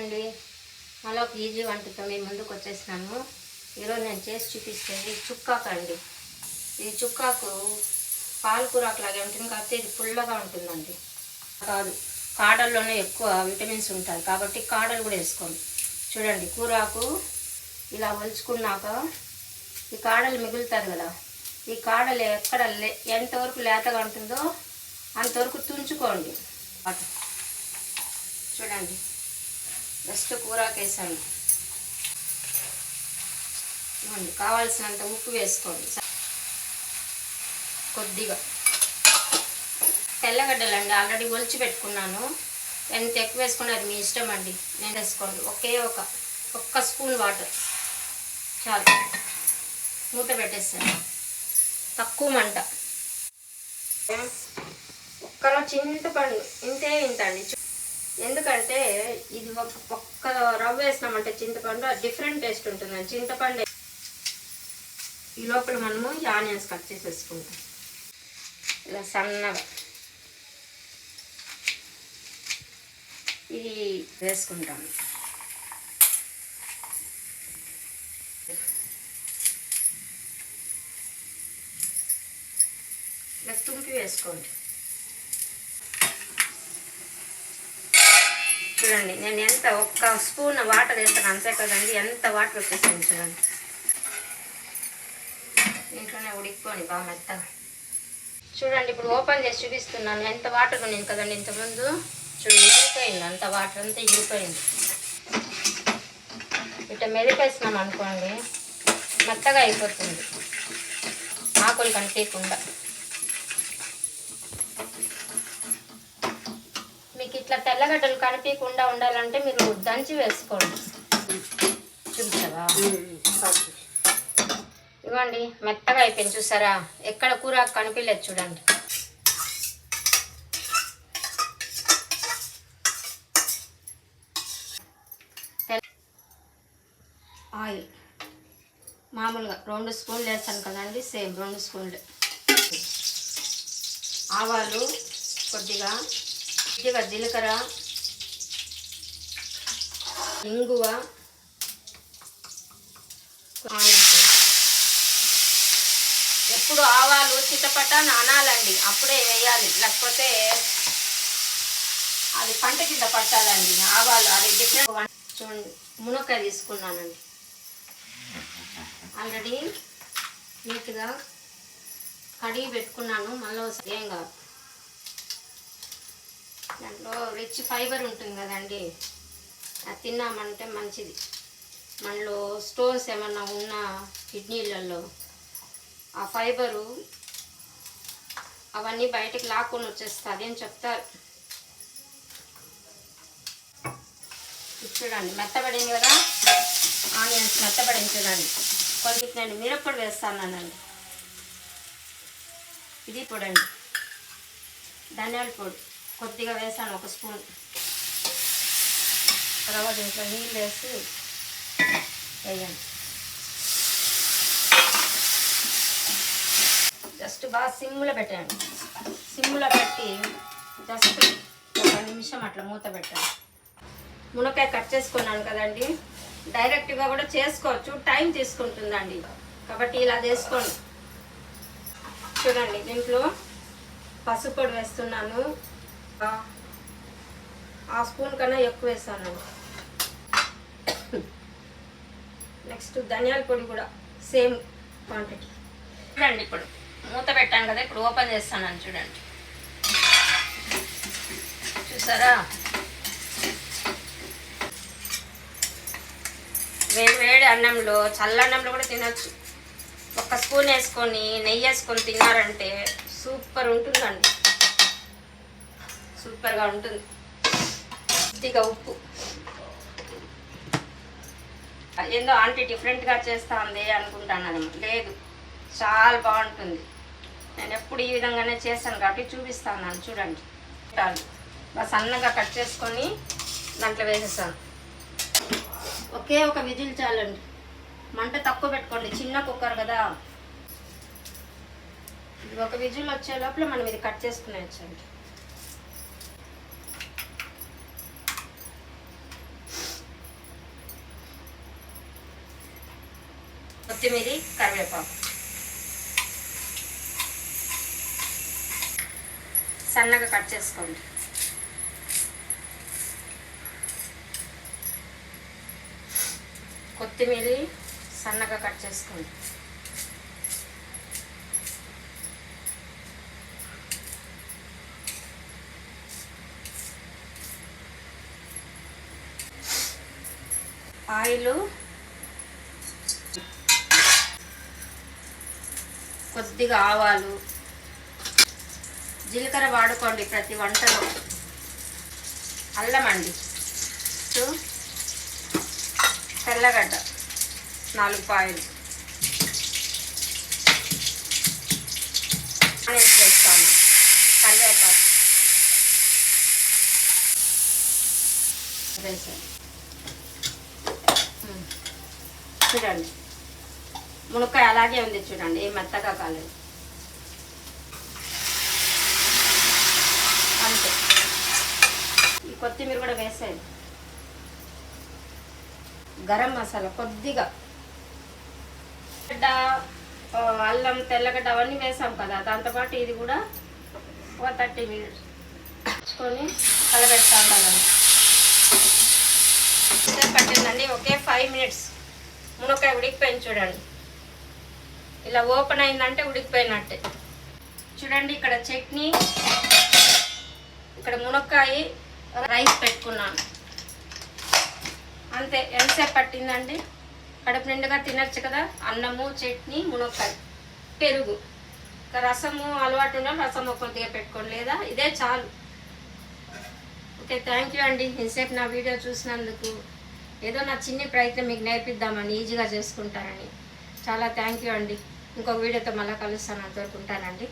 అండి, మళ్ళీ ఒక ఈజీ వంటతో మీ ముందుకు వచ్చేసినాను. ఈరోజు నేను చేసి చూపిస్తుంది చుక్కాకు అండి. ఈ చుక్కాకు పాలకూరకు లాగా ఉంటుంది కాబట్టి ఇది పుల్లగా ఉంటుందండి. కాదు, కాడల్లోనే ఎక్కువ విటమిన్స్ ఉంటాయి కాబట్టి కాడలు కూడా వేసుకోండి. చూడండి, కూరాకు ఇలా ఒలుచుకున్నాక ఈ కాడలు మిగులుతారు కదా, ఈ కాడలు ఎక్కడ ఎంతవరకు లేతగా ఉంటుందో అంతవరకు తుంచుకోండి. చూడండి, జస్ట్ కూరాకు వేసాను. కావాల్సినంత ఉప్పు వేసుకోండి, కొద్దిగా తెల్లగడ్డలండి ఆల్రెడీ ఒలిచి పెట్టుకున్నాను. ఎంత ఎక్కువ వేసుకుని అది మీ ఇష్టం అండి. నేను వేసుకోండి ఒక్క స్పూన్ వాటర్ చాలు. మూత పెట్టేస్తాను, తక్కువ మంట. ఒక్కలో చింతపండు ఇంత అండి. ఎందుకంటే ఇది ఒక్క రవ్వ వేసినామంటే చింతపండు డిఫరెంట్ టేస్ట్ ఉంటుందండి. చింతపండు ఈ లోపల మనము ఈ ఆనియన్స్ కట్ చేసేసుకుంటాం ఇలా సన్నగా. ఇది వేసుకుంటాము. ఇలా తుంపి వేసుకోండి. చూడండి, నేను ఒక్క స్పూన్ వాటర్ వేస్తాను అంతే కదండి. ఎంత వాటర్ వచ్చేసింది చూడండి. ఇంట్లోనే ఉడికిపోండి బాగా మెత్తగా. చూడండి, ఇప్పుడు ఓపెన్ చేసి చూపిస్తున్నాను. ఎంత వాటర్ ఉంది కదండి ఇంతకుముందు. చూడండి, ఇరిగిపోయింది, అంత వాటర్ అంతా ఇరిగిపోయింది. ఇట్లా మెదిపేసినాం అనుకోండి మెత్తగా అయిపోతుంది, ఆకులు కనిపించకుండా. మీకు ఇట్లా తెల్లగడ్డలు కనిపించకుండా ఉండాలంటే మీరు దంచి వేసుకోండి. చూసావా, ఇవ్వండి మెత్తగా అయిపోయింది. చూసారా, ఎక్కడ కూర కనిపించలేదు చూడండి. ఆయిల్ మామూలుగా 2 స్పూన్లు వేస్తాను కదండి, సేమ్ 2 స్పూన్లు. ఆవాలు కొద్దిగా జీలకర్ర, ఇంగువ, ఎప్పుడు ఆవాలు చిటపట నానాలండి, అప్పుడే వేయాలి. లేకపోతే అది పంట కింద పట్టాలండి ఆవాలు. అది డిఫరెంట్. చూడండి, మునక్కాయ తీసుకున్నానండి ఆల్రెడీ నీట్గా కడిగి పెట్టుకున్నాను. మళ్ళీ ఏం కాదు, దాంట్లో రిచ్ ఫైబర్ ఉంటుంది కదండి, అది తిన్నామంటే మంచిది. మనలో స్టోన్స్ ఏమన్నా ఉన్న కిడ్నీలలో ఆ ఫైబరు అవన్నీ బయటకు లాక్కొని వచ్చేస్తుంది అని చెప్తారు. చూడండి, మెత్తబడింది కదా ఆనియన్స్, మెత్తబడింది చూడండి. కొంచెం నేను మిరప్పొడి వేస్తానండి. ఇది పొడండి, ధనియాల పొడి కొద్దిగా వేసాను, 1 స్పూన్. తర్వాత ఇంట్లో నీళ్ళు వేసి వేయండి. జస్ట్ బాగా సిమ్లో పెట్టండి. సిమ్లో పెట్టి జస్ట్ 1 నిమిషం అట్లా మూత పెట్టండి. మునక్కాయ కట్ చేసుకున్నాను కదండి, డైరెక్ట్గా కూడా చేసుకోవచ్చు, టైం తీసుకుంటుందండి. కాబట్టి ఇలా చేసుకోండి. చూడండి, దీంట్లో పసుపు పొడి వేస్తున్నాను. 1 స్పూన్ కన్నా ఎక్కువ వేసాను. నెక్స్ట్ ధనియాల పొడి కూడా సేమ్ క్వాంటిటీ. చూడండి, ఇప్పుడు మూత పెట్టాను కదా, ఇప్పుడు ఓపెన్ చేస్తాను చూడండి. చూసారా, వేడి అన్నంలో, చల్లన్నంలో కూడా తినచ్చు. 1 స్పూన్ వేసుకొని నెయ్యి వేసుకొని తిన్నారంటే సూపర్ ఉంటుందండి, సూపర్గా ఉంటుంది. కొద్దిగా ఉప్పు, ఏందో ఆంటీ డిఫరెంట్గా చేస్తా ఉంది అనుకుంటాను. లేదు, చాలా బాగుంటుంది. నేను ఎప్పుడు ఈ విధంగానే చేస్తాను కాబట్టి చూపిస్తాను. చూడండి, బాగా సన్నగా కట్ చేసుకొని దాంట్లో వేసేస్తాను. ఒకే ఒక విజిల్ చాలండి, మంట తక్కువ పెట్టుకోండి, చిన్న కుక్కర్ కదా. 1 విజిల్ వచ్చే లోపల మనం ఇది కట్ చేసుకునేచ్చండి. కొత్తిమీర, కరివేపాకు సన్నగా కట్ చేసుకోండి. కొత్తిమీర సన్నగా కట్ చేసుకోండి. ఆయిల్, కొద్దిగా ఆవాలు, జీలకర్ర వాడుకోండి ప్రతి వంటలో. అల్లం అండి, తెల్లగడ్డ 4 పాయలు వేస్తాను. కరివేపాకు వేసాను. చూడండి మునక్కాయ అలాగే ఉంది చూడండి, ఏం మెత్తగా కాలేదు. అంతే. ఈ కొత్తిమీర కూడా వేసేది. గరం మసాలా కొద్దిగా, అల్లం, తెల్లగడ్డ అవన్నీ వేసాం కదా, దాంతోపాటు ఇది కూడా ఒక 30 మినిట్స్ ఉంచుకొని కలబెడతా ఉండాలని. పట్టిందండి. ఒకే 5 మినిట్స్ మునక్కాయ ఉడికిపోయింది చూడండి. ఇలా ఓపెన్ అయిందంటే ఉడికిపోయినట్టే. చూడండి ఇక్కడ చట్నీ, ఇక్కడ మునక్కాయ, రైస్ పెట్టుకున్నాను. అంతే. ఎంతసేపు పట్టిందండి? కడుపు నిండుగా తినచ్చు కదా. అన్నము, చట్నీ, మునక్కాయ, పెరుగు. ఇంకా రసము అలవాటు ఉన్న రసము కొద్దిగా పెట్టుకోండి, లేదా ఇదే చాలు. ఓకే, థ్యాంక్ యూ అండి ఇంతసేపు నా వీడియో చూసినందుకు. ఏదో నా చిన్ని ప్రయత్నం మీకు నేర్పిద్దామని, ఈజీగా చేసుకుంటారని. చాలా థ్యాంక్ యూ అండి. ఇంకొక వీడియోతో మళ్ళీ కలుస్తాను. అంతవరకు ఉంటానండి.